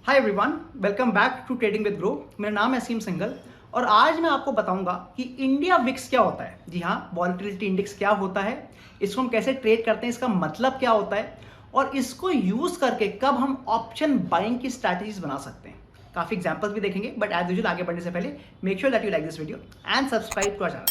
Hi everyone, welcome back to trading with Groww. मेरा नाम है असीम सिंघल और आज मैं आपको बताऊंगा कि इंडिया विक्स क्या होता है। जी हाँ, वॉलेटिलिटी इंडेक्स क्या होता है, इसको हम कैसे ट्रेड करते हैं, इसका मतलब क्या होता है और इसको यूज करके कब हम ऑप्शन बाइंग की स्ट्रैटेजीज बना सकते हैं। काफी एग्जांपल्स भी देखेंगे, बट एज यूजुअल आगे बढ़ने से पहले make sure that you like this video and subscribe to our channel.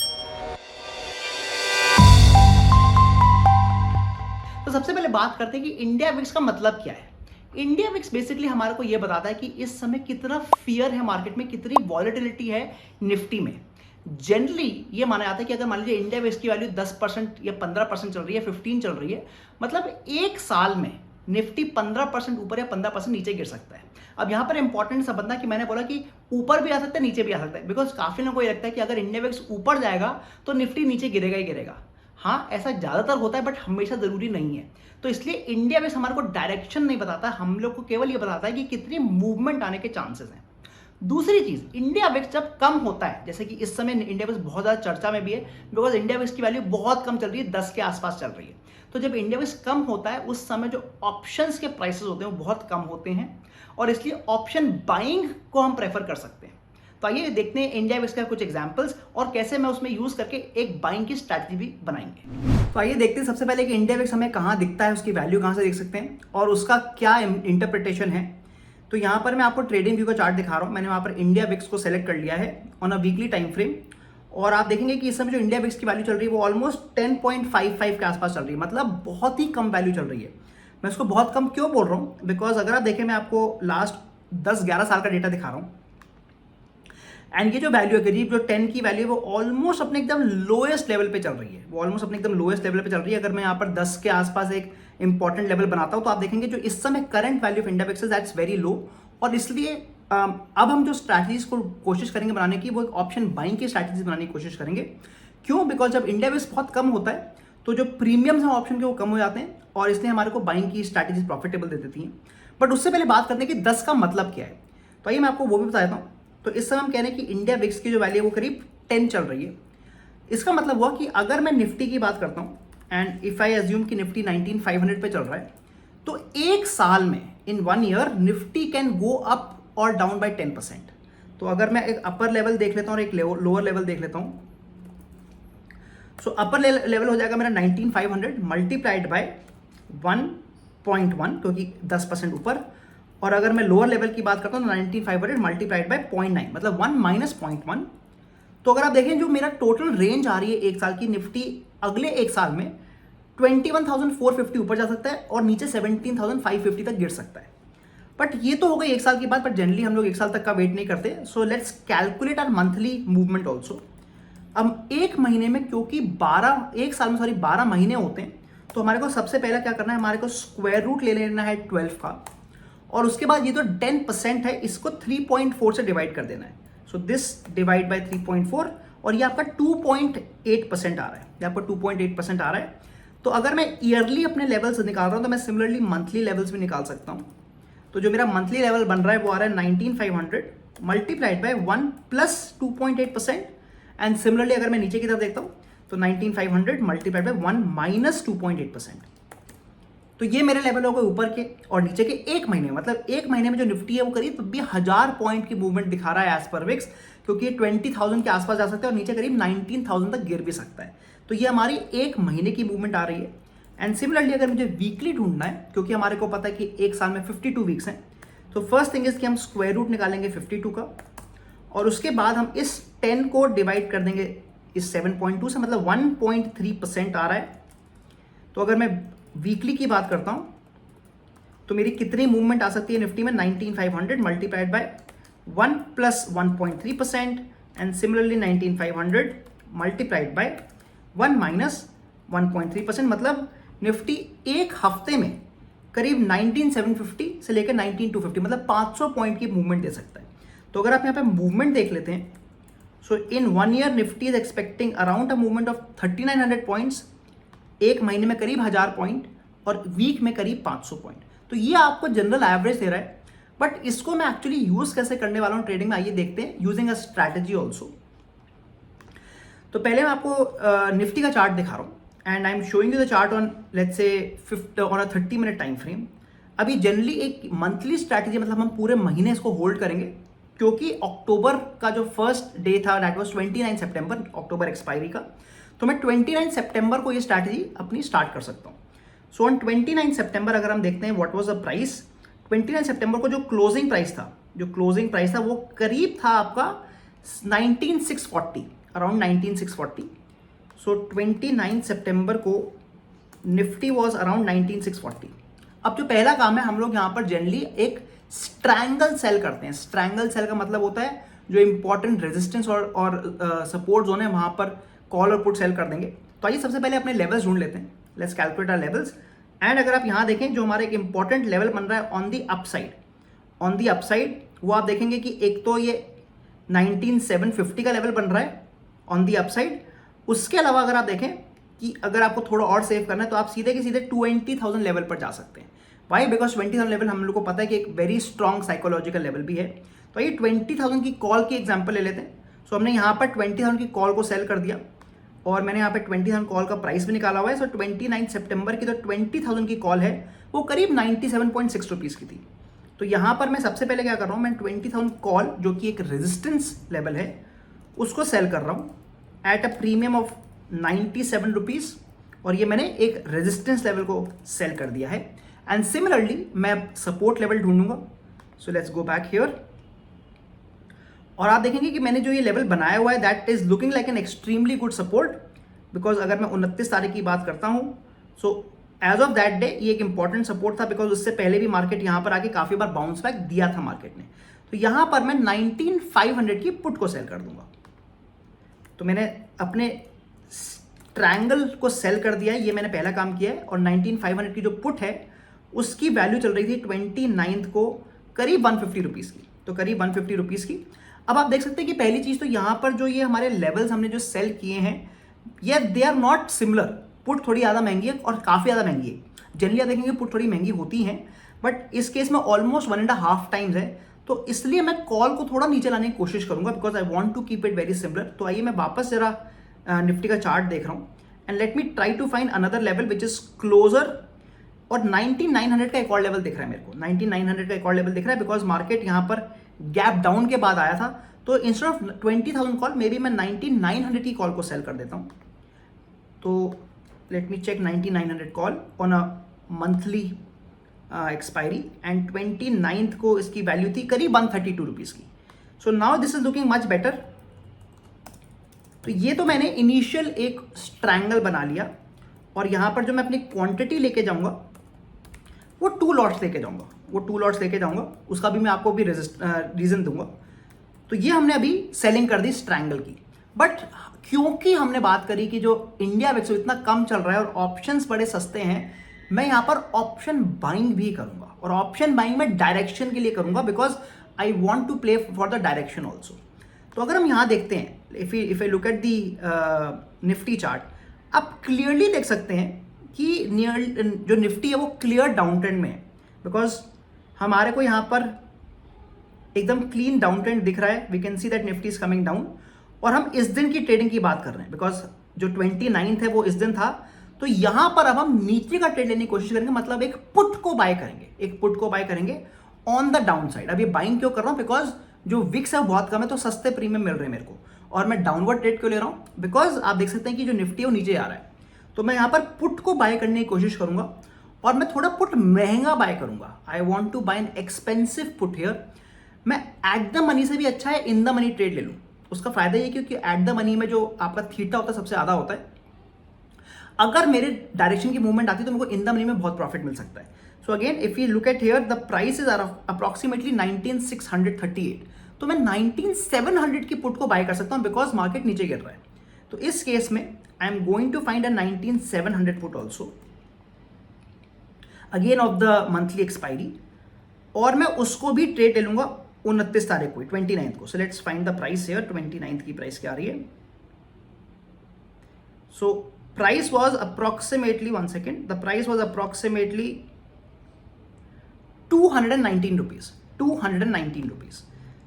तो सबसे पहले बात करते हैं कि इंडिया विक्स का मतलब क्या है। इंडिया विक्स बेसिकली हमारे को यह बताता है कि इस समय कितना फियर है मार्केट में, कितनी वॉलेटिलिटी है निफ्टी में। जनरली ये माना जाता है कि अगर मान लीजिए इंडिया विक्स की वैल्यू 10% या 15% चल रही है, 15 चल रही है, मतलब एक साल में निफ्टी 15% ऊपर या 15% नीचे गिर सकता है। अब यहां पर इंपॉर्टेंट समझना कि मैंने बोला कि ऊपर भी आ सकता है, नीचे भी आ सकता है, बिकॉज काफी लोगों को ये लगता है कि अगर इंडिया विक्स ऊपर जाएगा तो निफ्टी नीचे गिरेगा ही गिरेगा। हाँ, ऐसा ज्यादातर होता है बट हमेशा जरूरी नहीं है। तो इसलिए इंडिया बेस हमारे को डायरेक्शन नहीं बताता, हम लोग को केवल ये बताता है कि कितनी मूवमेंट आने के चांसेस हैं। दूसरी चीज, इंडिया विक्स जब कम होता है, जैसे कि इस समय इंडिया विक्स बहुत ज्यादा चर्चा में भी है बिकॉज इंडिया विक्स की वैल्यू बहुत कम चल रही है, 10 के आसपास चल रही है। तो जब इंडिया विक्स कम होता है उस समय जो ऑप्शंस के प्राइसेस होते हैं वो बहुत कम होते हैं और इसलिए ऑप्शन बाइंग को हम प्रेफर कर सकते हैं। तो आइए देखते हैं इंडिया विक्स का कुछ एग्जांपल्स और कैसे मैं उसमें यूज करके एक बाइंग की स्ट्रैटेजी भी बनाएंगे। तो आइए देखते हैं सबसे पहले कि इंडिया विक्स हमें कहाँ दिखता है, उसकी वैल्यू कहाँ से देख सकते हैं और उसका क्या इंटरप्रिटेशन है। तो यहाँ पर मैं आपको ट्रेडिंग व्यू का चार्ट दिखा रहा हूँ। मैंने वहाँ पर इंडिया विक्स को सेलेक्ट कर लिया है on a weekly time frame और आप देखेंगे कि इस समय जो इंडिया विक्स की वैल्यू चल रही है वो ऑलमोस्ट 10.55 के आसपास चल रही है, मतलब बहुत ही कम वैल्यू चल रही है। मैं उसको बहुत कम क्यों बोल रहा हूँ, बिकॉज अगर आप देखें मैं आपको लास्ट 10-11 साल का डेटा दिखा रहा हूँ एंड ये जो वैल्यू है करीब जो 10 की वैल्यू है वो ऑलमोस्ट अपने एकदम लोएस्ट लेवल पे चल रही है, वो ऑलमोस्ट अपने एकदम लोएस्ट लेवल पे चल रही है। अगर मैं यहाँ पर 10 के आसपास एक इंपॉर्टेंट लेवल बनाता हूँ तो आप देखेंगे जो इस समय current value of India VIX that's very low और इसलिए अब हम जो स्ट्रैटेजीज को कोशिश करेंगे बनाने की वो एक ऑप्शन बाइंग की स्ट्रैटेजी बनाने की कोशिश करेंगे। क्यों? बिकॉज जब इंडिया विक्स बहुत कम होता है तो जो प्रीमियम्स हैं ऑप्शन के वो कम हो जाते हैं और इसलिए हमारे को बाइंग की स्ट्रैटेजीज प्रॉफिटेबल दे देती हैं। बट उससे पहले बात करते हैं कि 10 का मतलब क्या है। तो आइए मैं आपको वो भी बता देता हूँ। तो इस समय हम कह रहे हैं कि इंडिया विक्स की जो वैल्यू है वो करीब 10 चल रही है। इसका मतलब हुआ कि अगर मैं निफ्टी की बात करता हूँ एंड इफ आई एज्यूम कि निफ्टी 19500 पे चल रहा है तो एक साल में इन 1 year Nifty can go up और डाउन बाय 10%। तो अगर मैं एक अपर लेवल देख लेता हूँ और एक लोअर लेवल देख लेता हूँ, सो अपर लेवल हो जाएगा मेरा 19500 मल्टीप्लाइड बाय 1.1 क्योंकि 10% ऊपर, और अगर मैं लोअर लेवल की बात करता हूँ तो 19500 मल्टीप्लाइड बाय 0.9 मतलब 1 माइनस 0.1। तो अगर आप देखें जो मेरा टोटल रेंज आ रही है एक साल की, निफ्टी अगले एक साल में 21,450 ऊपर जा सकता है और नीचे 17,550 तक गिर सकता है। बट ये तो हो गई एक साल की बात, बट जनरली हम लोग एक साल तक का वेट नहीं करते। So let's calculate our monthly movement also. अब एक महीने में क्योंकि 12 महीने होते हैं तो हमारे को सबसे पहले क्या करना है, हमारे को स्क्वायर रूट ले लेना है 12 का और उसके बाद ये जो 10% है इसको 3.4 से डिवाइड कर देना है। सो दिस डिवाइड बाय 3.4 और ये आपका 2.8% आ रहा है, ये आपका 2.8% आ रहा है। तो अगर मैं ईयरली अपने लेवल्स निकाल रहा हूँ तो मैं सिमिलरली मंथली लेवल्स भी निकाल सकता हूँ। तो जो मेरा मंथली लेवल बन रहा है वो आ रहा है 19500 multiplied by 1 plus 2.8%। And similarly अगर मैं नीचे की तरफ देखता हूँ तो 19500 मल्टीप्लाइड बाय 1 माइनस 2.8%। तो ये मेरे लेवल हो गए ऊपर के और नीचे के एक महीने, मतलब एक महीने में जो निफ्टी है वो करीब भी 1000 पॉइंट की मूवमेंट दिखा रहा है एज पर विक्स, क्योंकि ये 20,000 के आसपास जा सकता है और नीचे करीब 19,000 तक गिर भी सकता है। तो ये हमारी एक महीने की मूवमेंट आ रही है। एंड सिमिलरली अगर मुझे वीकली ढूंढना है, क्योंकि हमारे को पता है कि एक साल में 52 वीक्स हैं, तो फर्स्ट थिंग इज कि हम स्क्वायर रूट निकालेंगे 52 का और उसके बाद हम इस 10 को डिवाइड कर देंगे इस 7.2 से, मतलब 1.3% आ रहा है। तो अगर मैं वीकली की बात करता हूं तो मेरी कितनी मूवमेंट आ सकती है निफ्टी में, 19500 multiplied by 1 plus 1.3% and similarly 19500 multiplied by 1 minus 1.3%, मतलब निफ्टी एक हफ्ते में करीब 19750 से लेकर 19250 मतलब 500 पॉइंट की मूवमेंट दे सकता है। तो अगर आप यहाँ पे मूवमेंट देख लेते हैं, सो इन 1 year Nifty is expecting around a movement of 3900 points, एक महीने में करीब 1000 पॉइंट और वीक में करीब 500 पॉइंट। तो ये आपको जनरल एवरेज दे रहा है, बट इसको मैं एक्चुअली यूज कैसे करने वाला हूं ट्रेडिंग में, आइए देखते हैं यूजिंग अ स्ट्रैटेजी ऑल्सो। तो पहले मैं आपको निफ्टी का चार्ट दिखा रहा हूं and I am showing you the chart on let's say on a 30 minute time frame. अभी जनरली एक मंथली स्ट्रैटेजी, मतलब हम पूरे महीने इसको होल्ड करेंगे, क्योंकि अक्टूबर का जो फर्स्ट डे था that was 29 September, October expiry का, तो मैं 29 सितंबर को ये स्ट्रैटेजी अपनी स्टार्ट कर सकता हूँ। सो ऑन 29 सितंबर अगर हम देखते हैं व्हाट वाज द प्राइस, 29 सितंबर को जो क्लोजिंग प्राइस था वो करीब था आपका 19640, अराउंड 19640। सो 29 सितंबर को निफ्टी वाज अराउंड 19640। अब जो पहला काम है, हम लोग यहाँ पर जनरली एक स्ट्रैंगल सेल करते हैं। स्ट्रैंगल सेल का मतलब होता है जो इंपॉर्टेंट रेजिस्टेंस और सपोर्ट जोन है वहां पर कॉल और पुट सेल कर देंगे। तो आइए सबसे पहले अपने लेवल्स ढूंढ लेते हैं। Let's calculate our levels. And अगर आप यहाँ देखें, जो हमारा एक इंपॉर्टेंट लेवल बन रहा है ऑन दी अपसाइड, वो आप देखेंगे कि एक तो ये 19750 का लेवल बन रहा है ऑन दी अपसाइड। उसके अलावा अगर आप देखें कि अगर आपको थोड़ा और सेव करना है तो आप सीधे के सीधे 20,000 लेवल पर जा सकते हैं। वाई? बिकॉज 20,000 लेवल हम लोग को पता है कि एक वेरी स्ट्रॉन्ग साइकोलॉजिकल लेवल भी है। तो ये 20,000 की कॉल की एग्जांपल ले लेते हैं। सो हमने यहाँ पर 20,000 की कॉल को सेल कर दिया और मैंने यहाँ पे 20,000 कॉल का प्राइस भी निकाला हुआ है। सो 29 सितंबर की जो 20,000 की कॉल है वो करीब 97.6 रुपीज़ की थी। तो यहाँ पर मैं सबसे पहले क्या कर रहा हूँ, मैं 20,000 कॉल जो कि एक रेजिस्टेंस लेवल है उसको सेल कर रहा हूँ at a premium of 97 rupees, और ये मैंने एक रेजिस्टेंस लेवल को सेल कर दिया है। एंड सिमिलरली मैं सपोर्ट लेवल ढूंढूंगा। So let's go back here, और आप देखेंगे कि मैंने जो ये लेवल बनाया हुआ है that is looking like an extremely good support, because अगर मैं 29 तारीख की बात करता हूँ, so as of that day ये एक इंपॉर्टेंट सपोर्ट था, बिकॉज उससे पहले भी मार्केट यहाँ पर आके काफी बार बाउंस बैक दिया था मार्केट ने। तो यहाँ पर मैं 19,500 की पुट को सेल कर दूंगा। तो मैंने अपने ट्रायंगल को सेल कर दिया है, ये मैंने पहला काम किया है। और 19,500 की जो पुट है उसकी वैल्यू चल रही थी 29 को करीब 150 रुपीज़ की, तो करीब 150 रुपीज़ की। अब आप देख सकते हैं कि पहली चीज़ तो यहाँ पर जो ये हमारे लेवल्स हमने जो सेल किए हैं ये they are not similar. Put थोड़ी ज़्यादा महंगी है और काफ़ी ज़्यादा महंगी है। जनरली आप देखेंगे पुट थोड़ी महंगी होती हैं, बट इस केस में ऑलमोस्ट 1.5 टाइम्स है। तो इसलिए मैं कॉल को थोड़ा नीचे लाने की कोशिश करूंगा, because I want to keep it very similar. तो आइए मैं वापस जरा निफ्टी का चार्ट देख रहा हूँ and let me try to find another level which is closer. और 9900 का एक और लेवल दिख रहा है मेरे को, 9900 का एक और लेवल दिख रहा है, बिकॉज मार्केट यहाँ पर गैप डाउन के बाद आया था। तो instead of 20,000 call may be मैं 9900 की कॉल को सेल कर देता हूँ। तो let me check 9900 call on a monthly expiry, and 29th को इसकी वैल्यू थी करीब 132 रुपीज़ की। So now this is looking much better. तो ये तो मैंने इनिशियल एक स्ट्रैंगल बना लिया, और यहाँ पर जो मैं अपनी क्वांटिटी लेके जाऊँगा वो 2 लॉट्स लेके जाऊँगा, उसका भी मैं आपको भी रीज़न दूंगा। तो ये हमने अभी सेलिंग कर दी स्ट्रैंगल की। बट क्योंकि हमने बात करी कि जो इंडिया विक्स इतना कम चल रहा है और ऑप्शंस बड़े सस्ते हैं, मैं यहाँ पर ऑप्शन बाइंग भी करूंगा, और ऑप्शन बाइंग में डायरेक्शन के लिए करूंगा, because I want to play for the direction also. तो अगर हम यहाँ देखते हैं, if I look at the Nifty chart, आप क्लियरली देख सकते हैं कि जो निफ्टी है वो क्लियर डाउन ट्रेंड में है, बिकॉज हमारे को यहाँ पर एकदम क्लीन डाउन ट्रेंड दिख रहा है। We can see that Nifty is coming down, और हम इस दिन की ट्रेडिंग की बात कर रहे हैं, बिकॉज जो 29th है वो इस दिन था। तो यहां पर अब हम नीचे का ट्रेड लेने की कोशिश करेंगे, मतलब एक पुट को बाय करेंगे ऑन द डाउन साइड। अब ये बाइंग क्यों कर रहा हूं, बिकॉज जो विक्स है बहुत कम है, तो सस्ते प्रीमियम मिल रहे हैं मेरे को, और मैं डाउनवर्ड ट्रेड क्यों ले रहा हूं, बिकॉज आप देख सकते हैं कि जो निफ्टी है वो नीचे आ रहा है। तो मैं यहां पर पुट को बाय करने की कोशिश करूंगा, और मैं थोड़ा पुट महंगा बाय करूंगा। I want to buy an expensive put here. मैं एट द मनी से भी अच्छा है इन द मनी ट्रेड ले लूं, उसका फायदा ये क्योंकि एट द मनी में जो आपका थीटा होता है सबसे ज्यादा होता है। अगर मेरे डायरेक्शन की मूवमेंट आती है तो मेरे को इन द मनी में बहुत प्रॉफिट मिल सकता है। So again if you look at here, the price is approximately 19,638। तो मैं 19,700 की पुट को बाय कर सकता हूं, बिकॉज मार्केट नीचे गिर रहा है। तो इस केस में I am going to find a 19,700 put also again of the monthly expiry, और मैं उसको भी ट्रेड ले लूंगा 29 तारीख को, 29th को। So let's find the price here. 29th की प्राइस क्या आ रही है? So price was approximately, one second, the price was approximately 219 rupees.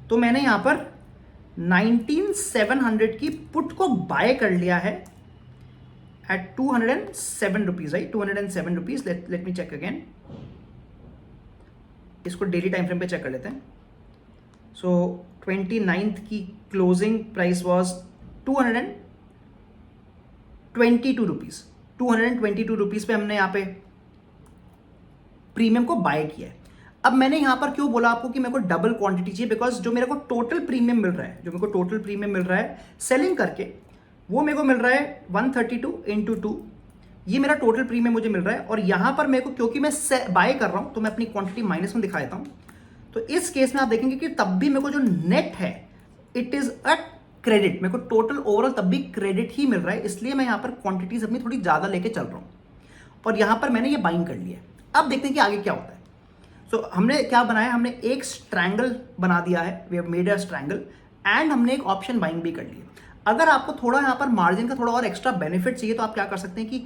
तो मैंने यहां पर 19,700 की पुट को बाय कर लिया है at 207 rupees, right? 207 rupees. Let me check again. इसको डेली टाइम फ्रेम पे चेक कर लेते हैं। सो 29th की closing price was 222 rupees. 222 rupees पे हमने यहाँ पे प्रीमियम को बाय किया है। अब मैंने यहाँ पर क्यों बोला आपको कि मेरे को डबल क्वांटिटी चाहिए, बिकॉज जो मेरे को टोटल प्रीमियम मिल रहा है, जो मेरे को टोटल प्रीमियम मिल रहा है सेलिंग करके, वो मेरे को मिल रहा है 132 × 2। ये मेरा टोटल प्रीमियम मुझे मिल रहा है। और यहाँ पर मेरे को, क्योंकि मैं बाय कर रहा हूँ, तो मैं अपनी क्वांटिटी माइनस में दिखा देता हूँ। तो इस केस में आप देखेंगे कि तब भी मेरे को जो नेट है इट इज़ अ क्रेडिट। मेरे को टोटल ओवरऑल तब भी क्रेडिट ही मिल रहा है, इसलिए मैं यहाँ पर क्वांटिटीज अपनी थोड़ी ज़्यादा लेके चल रहा हूँ। और यहाँ पर मैंने ये बाइंग कर लिया है। अब देखते हैं कि आगे क्या होता है। सो हमने क्या बनाया, हमने एक स्ट्रैंगल बना दिया है, we have made a strangle, and हमने एक ऑप्शन बाइंग भी कर लिया। अगर आपको थोड़ा यहाँ पर मार्जिन का थोड़ा और एक्स्ट्रा बेनिफिट चाहिए तो आप क्या कर सकते हैं कि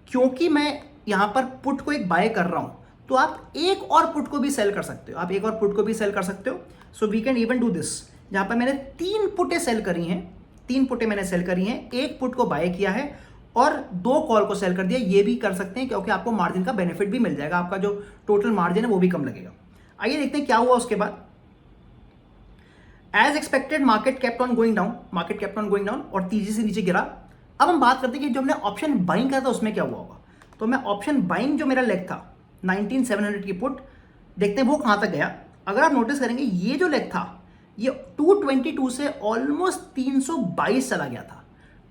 क्योंकि मैं यहाँ पर पुट को एक बाय कर रहा हूँ, तो आप एक और पुट को भी सेल कर सकते हो। आप एक और पुट को भी सेल कर सकते हो। So we can even do this, जहाँ पर मैंने 3 पुटें सेल करी हैं, 3 पुटें मैंने सेल करी हैं, एक पुट को बाय किया है और 2 कॉल को सेल कर दिया। ये भी कर सकते हैं क्योंकि आपको मार्जिन का बेनिफिट भी मिल जाएगा, आपका जो टोटल मार्जिन है वो भी कम लगेगा। आइए देखते हैं क्या हुआ उसके बाद। As expected market kept on going down, market kept on going down और तेजी से नीचे गिरा। अब हम बात करते हैं कि जो हमने ऑप्शन बाइंग करा था उसमें क्या हुआ होगा। तो मैं ऑप्शन बाइंग जो मेरा लेग था 19700 की पुट, देखते हैं वो कहां तक गया। अगर आप नोटिस करेंगे ये जो लेग था ये 222 से ऑलमोस्ट 322 चला गया था।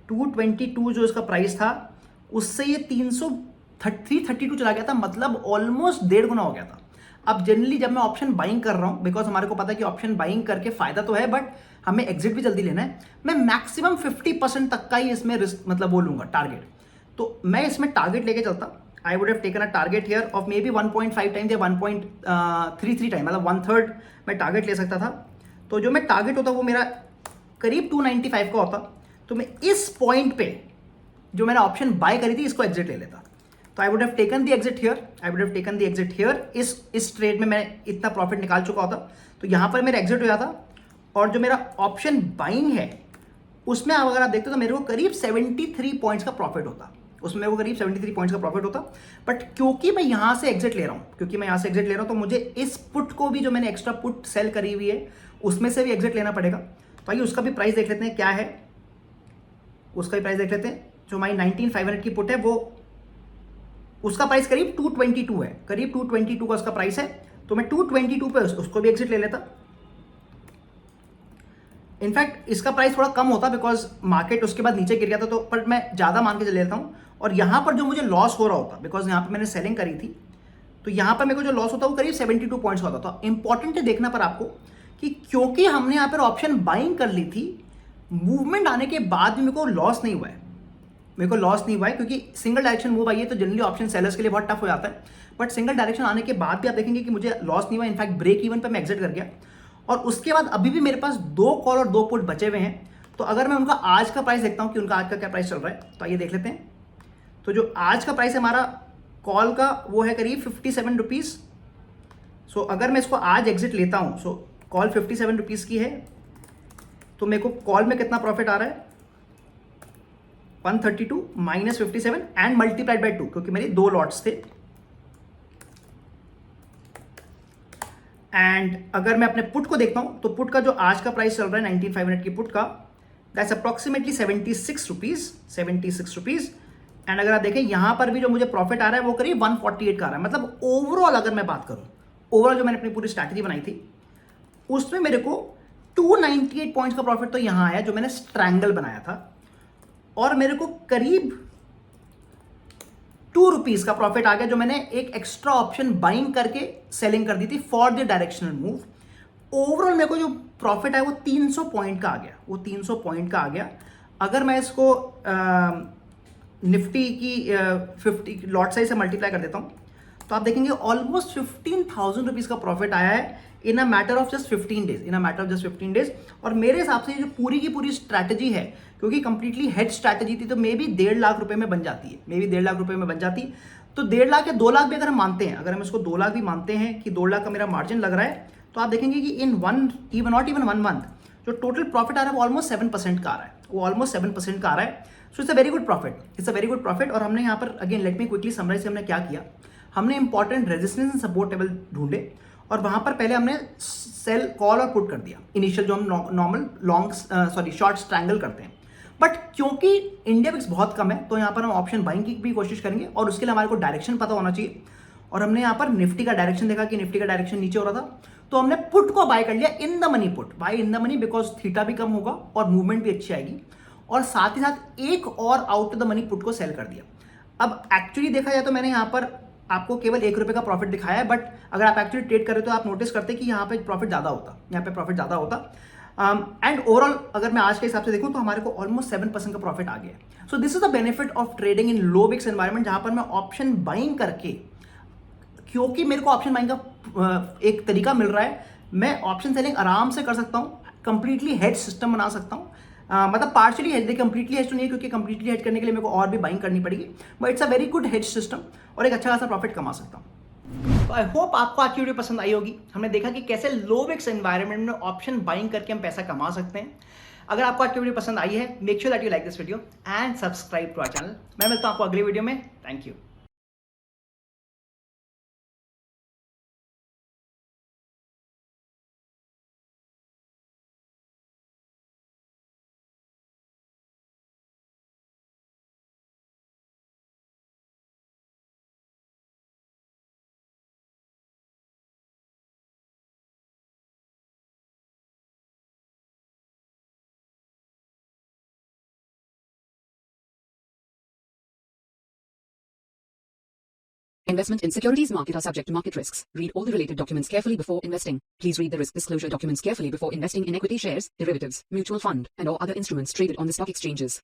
222 जो इसका प्राइस था उससे ये 332 चला गया था, मतलब ऑलमोस्ट 1.5 गुना हो गया था। अब जनरली जब मैं ऑप्शन बाइंग कर रहा हूं, बिकॉज हमारे को पता है कि ऑप्शन बाइंग करके फायदा तो है बट हमें एग्जिट भी जल्दी लेना है, मैं मैक्सिमम 50% तक का ही इसमें रिस्क मतलब वो लूंगा टारगेट। तो मैं इसमें टारगेट लेके चलता। I would have taken a target here of may be 1.5 times या 1.33 टाइम, मतलब 1/3 मैं टारगेट ले सकता था। तो जो मैं टारगेट होता वो मेरा करीब 295 का होता। तो मैं इस पॉइंट पे जो मैंने ऑप्शन बाय करी थी इसको एग्जिट ले लेता। तो I would have taken the exit here, I would have taken the exit here. इस ट्रेड में मैं इतना प्रॉफिट निकाल चुका होता, तो यहां पर मेरा एग्जिट हो जाता। और जो मेरा ऑप्शन बाइंग है उसमें अगर आप देखते हो तो मेरे को करीब 73 पॉइंट्स का प्रॉफिट होता, उसमें मेरे को करीब 73 पॉइंट्स का प्रॉफिट होता। बट क्योंकि मैं यहां से एग्जिट ले रहा हूं, तो मुझे इस पुट को भी, जो मैंने एक्स्ट्रा पुट सेल करी हुई है, उसमें से भी एग्जिट लेना पड़ेगा। तो आइए उसका भी प्राइस देख लेते हैं क्या है, उसका भी प्राइस देख लेते हैं। जो हमारी 19500 की पुट है वो, उसका प्राइस करीब 222 है, करीब 222 का उसका प्राइस है। तो मैं 222 पे उसको भी एग्जिट ले लेता। इनफैक्ट इसका प्राइस थोड़ा कम होता बिकॉज मार्केट उसके बाद नीचे गिर गया था, तो पर मैं ज़्यादा मान के चले लेता हूँ। और यहाँ पर जो मुझे लॉस हो रहा होता, बिकॉज यहाँ पर मैंने सेलिंग करी थी, तो यहाँ पर मेरे को जो लॉस होता है वो करीब 72 पॉइंट्स होता था। इंपॉर्टेंट है देखना पर आपको कि क्योंकि हमने यहाँ पर ऑप्शन बाइंग कर ली थी, मूवमेंट आने के बाद भी मेरे को लॉस नहीं हुआ है, क्योंकि सिंगल डायरेक्शन मूव आई है तो जनरली ऑप्शन सेलर्स के लिए बहुत टफ हो जाता है। बट सिंगल डायरेक्शन आने के बाद भी आप देखेंगे कि मुझे लॉस नहीं हुआ, इनफैक्ट ब्रेक इवन पे मैं एग्जिट कर गया। और उसके बाद अभी भी मेरे पास 2 कॉल और 2 पुट बचे हुए हैं। तो अगर मैं उनका आज का प्राइस देखता हूं कि उनका आज का क्या प्राइस चल रहा है, तो आइए देख लेते हैं। तो जो आज का प्राइस है हमारा कॉल का वो है करीब 57 रुपीज़। सो अगर मैं इसको आज एग्जिट लेता हूं, सो कॉल 57 रुपीज़ की है, तो मेरे को कॉल में कितना प्रॉफिट आ रहा है, 132 माइनस 57 एंड मल्टीप्लाइड बाय 2, क्योंकि मेरे 2 लॉट्स थे। एंड अगर मैं अपने पुट को देखता हूं तो पुट का जो आज का प्राइस चल रहा है 19500 की पुट का, दैट्स अप्रॉक्सीमेटली 76 रुपीज। एंड अगर आप देखें यहां पर भी जो मुझे प्रॉफिट आ रहा है वो करीब 148 का आ रहा है। मतलब ओवरऑल अगर मैं बात करूं, ओवरऑल जो मैंने अपनी पूरी स्ट्रैटेजी बनाई थी उसमें मेरे को 298 पॉइंट्स का प्रॉफिट तो यहां आया जो मैंने स्ट्रैंगल बनाया था। और मेरे को करीब 2 रुपीज का प्रॉफिट आ गया जो मैंने एक एक्स्ट्रा ऑप्शन बाइंग करके सेलिंग कर दी थी for the directional move. Overall मेरे को जो प्रॉफिट है वो 300 पॉइंट का आ गया, वो 300 पॉइंट का आ गया। अगर मैं इसको निफ्टी की 50 लॉट साइज से मल्टीप्लाई कर देता हूं तो आप देखेंगे ऑलमोस्ट 15,000 रुपीज का प्रॉफिट आया है in a matter of just 15 days. और मेरे हिसाब से जो पूरी की पूरी स्ट्रैटेजी है, क्योंकि कंप्लीटली हेड स्ट्रैटेजी थी, तो मे बी 1.5 लाख रुपए में बन जाती है, तो 1.5 लाख या 2 लाख भी अगर हम मानते हैं, अगर हम इसको 2 लाख भी मानते हैं कि 2 लाख का मेरा मार्जिन लग रहा है, तो आप देखेंगे कि in not even one month जो टोटल प्रॉफिट आ रहा है वो ऑलमोस्ट 7% का आ रहा है, so it's a very good profit. और हमने यहाँ पर again let me quickly summarize, हमने क्या किया, हमने important resistance and support level ढूंढे और वहां पर पहले हमने सेल कॉल और पुट कर दिया इनिशियल, जो हम नॉर्मल लॉन्ग शॉर्ट स्ट्रैंगल करते हैं। बट क्योंकि इंडिया विक्स बहुत कम है तो यहाँ पर हम ऑप्शन बाइंग की भी कोशिश करेंगे, और उसके लिए हमारे को डायरेक्शन पता होना चाहिए। और हमने यहाँ पर निफ्टी का डायरेक्शन देखा कि निफ्टी का डायरेक्शन नीचे हो रहा था, तो हमने पुट को बाय कर लिया in the money put, buy in the money, because theta भी कम होगा और मूवमेंट भी अच्छी आएगी। और साथ ही साथ एक और out of the money put को सेल कर दिया। अब एक्चुअली देखा जाए तो मैंने यहाँ पर आपको केवल ₹1 का प्रॉफिट दिखाया है, बट अगर आप एक्चुअली ट्रेड करें तो आप नोटिस करते कि यहाँ पे प्रॉफिट ज़्यादा होता, यहाँ पे प्रॉफिट ज़्यादा होता। एंड ओवरऑल अगर मैं आज के हिसाब से देखूँ तो हमारे को ऑलमोस्ट 7% का प्रॉफिट आ गया। So this is the benefit of trading in low VIX environment, जहाँ पर मैं ऑप्शन बाइंग करके, क्योंकि मेरे को ऑप्शन बाइंग का एक तरीका मिल रहा है, मैं ऑप्शन सेलिंग आराम से कर सकता हूँ, कंप्लीटली हेज सिस्टम बना सकता हूँ। मतलब पार्शियली हेज, कंप्लीटली हेज तो नहीं है, क्योंकि कंप्लीटली हेज करने के लिए मेरे को और भी बाइंग करनी पड़ेगी, but it's a very good hedge system और एक अच्छा खासा प्रॉफिट कमा सकता हूँ। तो आई होप आपको आज की वीडियो पसंद आई होगी। हमने देखा कि कैसे लो विक्स एनवायरनमेंट में ऑप्शन बाइंग करके हम पैसा कमा सकते हैं। अगर आपको आज की वीडियो पसंद आई है, make sure that you like this video and subscribe to our channel. मैं मिलता हूं आपको अगली वीडियो में। Thank you. Investment in securities market are subject to market risks. Read all the related documents carefully before investing. Please read the risk disclosure documents carefully before investing in equity shares, derivatives, mutual fund, and or other instruments traded on the stock exchanges.